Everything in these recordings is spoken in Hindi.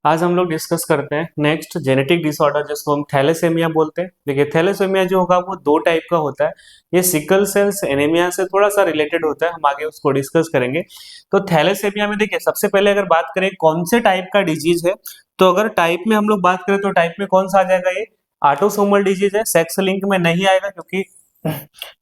आज हम लोग डिस्कस करते हैं नेक्स्ट जेनेटिक डिसऑर्डर जिसको हम थैलेसेमिया बोलते हैं। देखिए थैलेसेमिया जो होगा वो दो टाइप का होता है। ये सिकल सेल्स एनीमिया से थोड़ा सा रिलेटेड होता है, हम आगे उसको डिस्कस करेंगे। तो थैलेसेमिया में देखिए सबसे पहले अगर बात करें कौन से टाइप का डिजीज है, तो अगर टाइप में हम लोग बात करें तो टाइप में कौन सा आ जाएगा, ये ऑटोसोमल डिजीज है। सेक्स लिंक में नहीं आएगा क्योंकि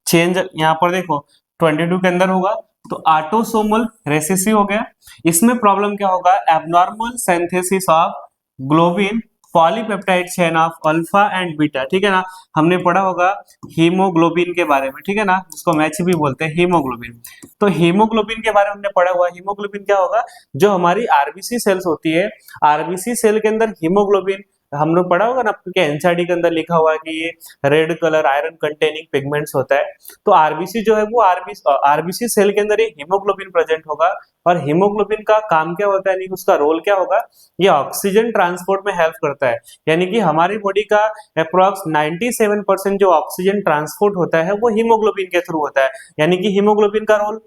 चेंज यहाँ पर देखो 22 के अंदर होगा, तो ऑटोसोमल रेसेसिव हो गया। इसमें प्रॉब्लम क्या होगा, abnormal synthesis of globin polypeptide chain of alpha and beta. ठीक है ना, हमने पढ़ा होगा हीमोग्लोबिन के बारे में, ठीक है ना, जिसको मैच भी बोलते हैं हीमोग्लोबिन। तो हीमोग्लोबिन के बारे में हमने पढ़ा हुआ। हीमोग्लोबिन क्या होगा, जो हमारी आरबीसी सेल्स होती है, आरबीसी सेल के अंदर हीमोग्लोबिन हम लोग पढ़ा होगा ना, आपके एनसीईआरटी के अंदर लिखा हुआ है कि ये red colour iron containing pigments होता है। तो आरबीसी जो है वो आरबीसी सेल के अंदर ये हीमोग्लोबिन प्रेजेंट होगा। और हीमोग्लोबिन का काम क्या होता है, यानी उसका रोल क्या होगा, ये ऑक्सीजन ट्रांसपोर्ट में हेल्प करता है। यानी कि हमारी बॉडी का अप्रोक्स 97% जो ऑक्सीजन ट्रांसपोर्ट होता है वो हीमोग्लोबिन के थ्रू होता है। यानी कि हीमोग्लोबिन का रोल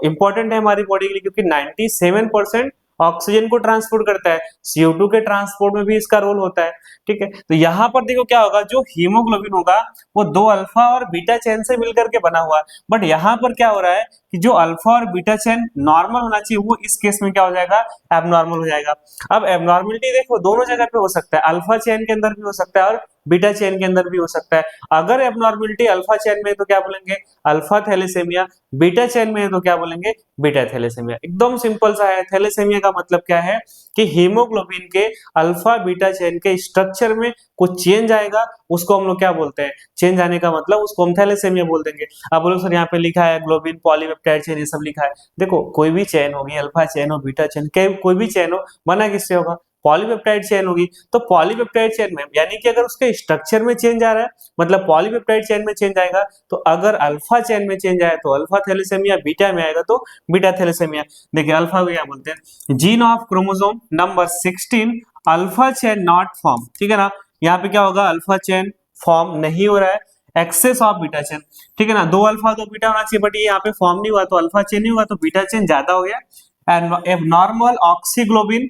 इंपॉर्टेंट है हमारी बॉडी के लिए, क्योंकि 97% ऑक्सीजन को ट्रांसपोर्ट करता है। CO2 के ट्रांसपोर्ट में भी इसका रोल होता है। ठीक है, तो यहाँ पर देखो क्या होगा, जो हीमोग्लोबिन होगा वो दो अल्फा और बीटा चेन से मिलकर के बना हुआ है। बट यहाँ पर क्या हो रहा है कि जो अल्फा और बीटा चेन नॉर्मल होना चाहिए वो इस केस में क्या हो जाएगा, एबनॉर्मल हो जाएगा। अब एबनॉर्मलिटी देखो दोनों जगह पे हो सकता है, अल्फा चेन के अंदर भी हो सकता है और बीटा चेन के अंदर भी हो सकता है। अगर एबनॉर्मलिटी अल्फा चेन में है तो क्या बोलेंगे, अल्फा थैलेसेमिया। बीटा चेन में है तो क्या बोलेंगे, बीटा थैलेसेमिया। एकदम सिंपल सा है। थैलेसेमिया का मतलब क्या है कि हीमोग्लोबिन के अल्फा बीटा चेन के स्ट्रक्चर में कुछ चेंज आएगा, उसको हम लोग क्या बोलते हैं, चेंज आने का मतलब उसको हम थैलेसेमिया बोल देंगे। अब बोलो सर यहाँ पे लिखा है ग्लोबिन पॉलीपेप्टाइड चेन, ये सब लिखा है। देखो कोई भी चेन होगी, अल्फा चेन हो बीटा चेन, कोई भी चेन हो, बना किससे होगा, पॉलीपेप्टाइड चेन होगी। तो पॉलीपेप्टाइड चेन में यानी कि अगर उसके स्ट्रक्चर में चेंज आ रहा है मतलब पॉलीपेप्टाइड चेन में चेंज आएगा। तो अगर अल्फा चेन में चेंज आए तो अल्फा थैलेसेमिया, बीटा में आएगा तो बीटा थैलेसेमिया। देखिए अल्फा को क्या बोलते हैं, gene of chromosome number 16 alpha chain not form. ठीक है ना, यहाँ पे क्या होगा, अल्फा चेन फॉर्म नहीं हो रहा है, एक्सेस ऑफ बीटा चेन। ठीक है ना, दो अल्फा दो बीटा होना चाहिए, बट ये यहाँ पे फॉर्म नहीं हुआ तो अल्फा चेन नहीं हुआ तो बीटा चेन ज्यादा हो गया। एंड एबनॉर्मल ऑक्सीग्लोबिन,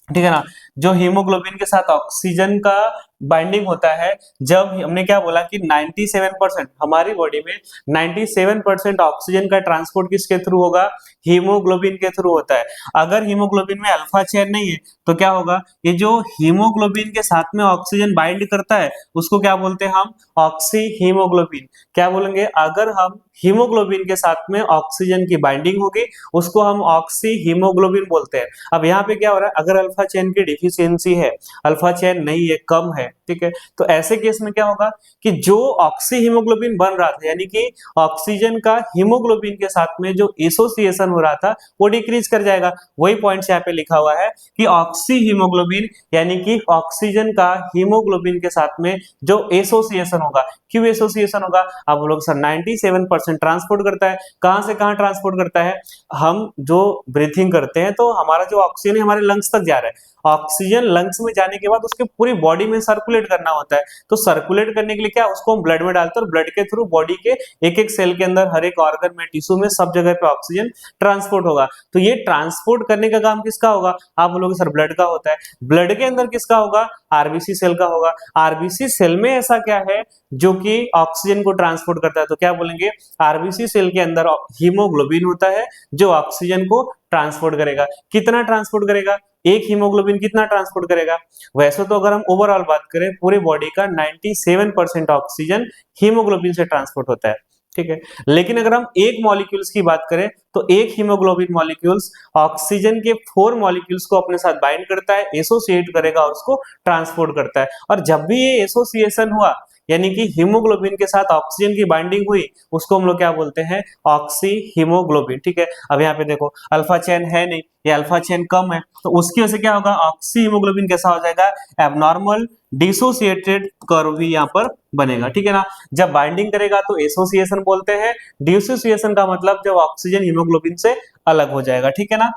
ठीक है ना, जो हीमोग्लोबिन के साथ ऑक्सीजन का बाइंडिंग होता है। जब हमने क्या बोला कि 97% हमारी बॉडी में 97% ऑक्सीजन का ट्रांसपोर्ट किसके थ्रू होगा, हीमोग्लोबिन के थ्रू होता है। अगर हीमोग्लोबिन में अल्फा चेन नहीं है तो क्या होगा, ये जो हीमोग्लोबिन के साथ में ऑक्सीजन बाइंड करता है उसको क्या बोलते हैं हम, ऑक्सी हीमोग्लोबिन। क्या बोलेंगे, अगर हम हीमोग्लोबिन के साथ में ऑक्सीजन की बाइंडिंग होगी उसको हम ऑक्सी हीमोग्लोबिन बोलते हैं। अब यहाँ पे क्या हो रहा है, अगर अल्फा चेन की डिफिशियंसी है, अल्फा चेन नहीं है, कम है, ठीक है, तो ऐसे केस में क्या होगा कि जो ऑक्सी हीमोग्लोबिन बन रहा था, यानी कि ऑक्सीजन का हीमोग्लोबिन के साथ में जो एसोसिएशन हो रहा था वो डिक्रीज कर जाएगा। वही पॉइंट्स यहाँ पे लिखा हुआ है कि ऑक्सी हीमोग्लोबिन यानी कि ऑक्सीजन का हीमोग्लोबिन के साथ में जो एसोसिएशन होगा। क्यों एसोसिएशन होगा, आप लोग सर 97% ट्रांसपोर्ट करता है, कहां से कहां ट्रांसपोर्ट करता है, हम जो ब्रीथिंग करते हैं तो हमारा जो ऑक्सीजन हमारे लंग्स तक जा रहा है, ऑक्सीजन लंग्स में जाने के बाद उसके पूरी बॉडी में सर्कुलेट करना होता है। तो सर्कुलेट करने के लिए क्या, उसको हम ब्लड में डालते हैं और ब्लड के थ्रू बॉडी के एक एक सेल के अंदर, हर एक ऑर्गन में, टिश्यू में, सब जगह पे ऑक्सीजन ट्रांसपोर्ट होगा। तो ये ट्रांसपोर्ट करने का काम किसका होगा, आप बोलोगे सर ब्लड का होता है। ब्लड के अंदर किसका होगा, आरबीसी सेल का होगा। आरबीसी सेल में ऐसा क्या है जो कि ऑक्सीजन को ट्रांसपोर्ट करता है, तो क्या बोलेंगे, आरबीसी सेल के अंदर हीमोग्लोबिन होता है जो ऑक्सीजन को ट्रांसपोर्ट करेगा। कितना ट्रांसपोर्ट करेगा, एक हीमोग्लोबिन कितना ट्रांसपोर्ट करेगा। वैसे तो अगर हम ओवरऑल बात करें पूरी बॉडी का 97% ऑक्सीजन हीमोग्लोबिन से ट्रांसपोर्ट होता है, ठीक है। लेकिन अगर हम एक मॉलिक्यूल्स की बात करें तो एक हीमोग्लोबिन मॉलिक्यूल्स ऑक्सीजन के 4 मॉलिक्यूल्स को अपने साथ बाइंड करता है, एसोसिएट करेगा और उसको ट्रांसपोर्ट करता है। और जब भी ये एसोसिएशन हुआ यानी कि हीमोग्लोबिन के साथ ऑक्सीजन की बाइंडिंग हुई, उसको हम लोग क्या बोलते हैं, ऑक्सी हीमोग्लोबिन। ठीक है, अब यहाँ पे देखो अल्फा चेन है नहीं, ये अल्फा चेन कम है, तो उसकी वजह से क्या होगा, ऑक्सी हीमोग्लोबिन कैसा हो जाएगा, एबनॉर्मल डिसोसिएटेड कर्व भी यहाँ पर बनेगा। ठीक है ना, जब बाइंडिंग करेगा तो एसोसिएशन बोलते हैं, डिसोसिएशन का मतलब जब ऑक्सीजन हीमोग्लोबिन से अलग हो जाएगा। ठीक है ना,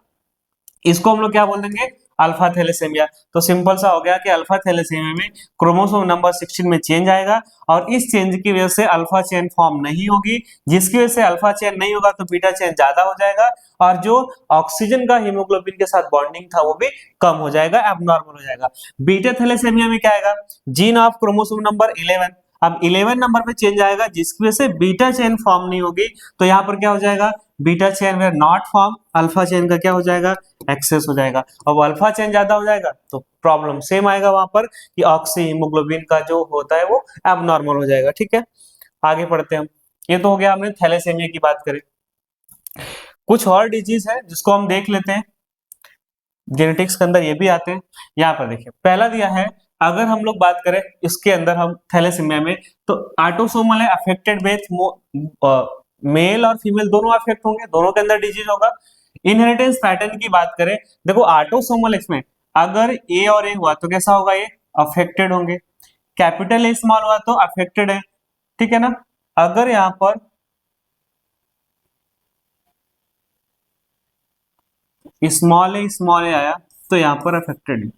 इसको हम लोग क्या बोल देंगे, अल्फा थैलेसेमिया। तो सिंपल सा हो गया कि अल्फा थैलेसेमिया में क्रोमोसोम नंबर 16 में चेंज आएगा और इस चेंज की वजह से अल्फा चेन फॉर्म नहीं होगी, जिसकी वजह से अल्फा चेन नहीं होगा तो बीटा चेन ज्यादा हो जाएगा और जो ऑक्सीजन का हीमोग्लोबिन के साथ बॉन्डिंग था वो भी कम हो जाएगा, एबनॉर्मल हो जाएगा। बीटा थैलेसेमिया में क्या आएगा, जीन ऑफ क्रोमोसोम नंबर 11, अब 11 नंबर पे चेंज आएगा जिसकी वजह से बीटा चेन फॉर्म नहीं होगी, तो यहाँ पर क्या हो जाएगा, beta chain were not form, alpha chain का क्या हो जाएगा, एक्सेस हो जाएगा। अब अल्फा चेन ज्यादा हो जाएगा तो प्रॉब्लम सेम आएगा वहां पर कि ऑक्सी हीमोग्लोबिन का जो होता है वो एबनॉर्मल हो जाएगा। ठीक है, आगे पढ़ते हैं हम। ये तो हो गया, हमने थैलेसेमिया की बात करी। कुछ और डिजीज है जिसको हम देख लेते हैं, जेनेटिक्स के अंदर ये भी आते हैं। यहाँ पर देखिए पहला दिया है, अगर हम लोग बात करें इसके अंदर हम थैलेसीमिया में, तो ऑटोसोमल है, अफेक्टेड बेथ मेल और फीमेल दोनों अफेक्ट होंगे, दोनों के अंदर डिजीज होगा। इनहेरिटेंस पैटर्न की बात करें, देखो ऑटोसोमल इसमें अगर ए और ए हुआ तो कैसा होगा, ये अफेक्टेड होंगे। कैपिटल ए स्मॉल हुआ तो अफेक्टेड है, ठीक है ना। अगर यहाँ पर स्मॉल ए आया तो यहाँ पर अफेक्टेड है।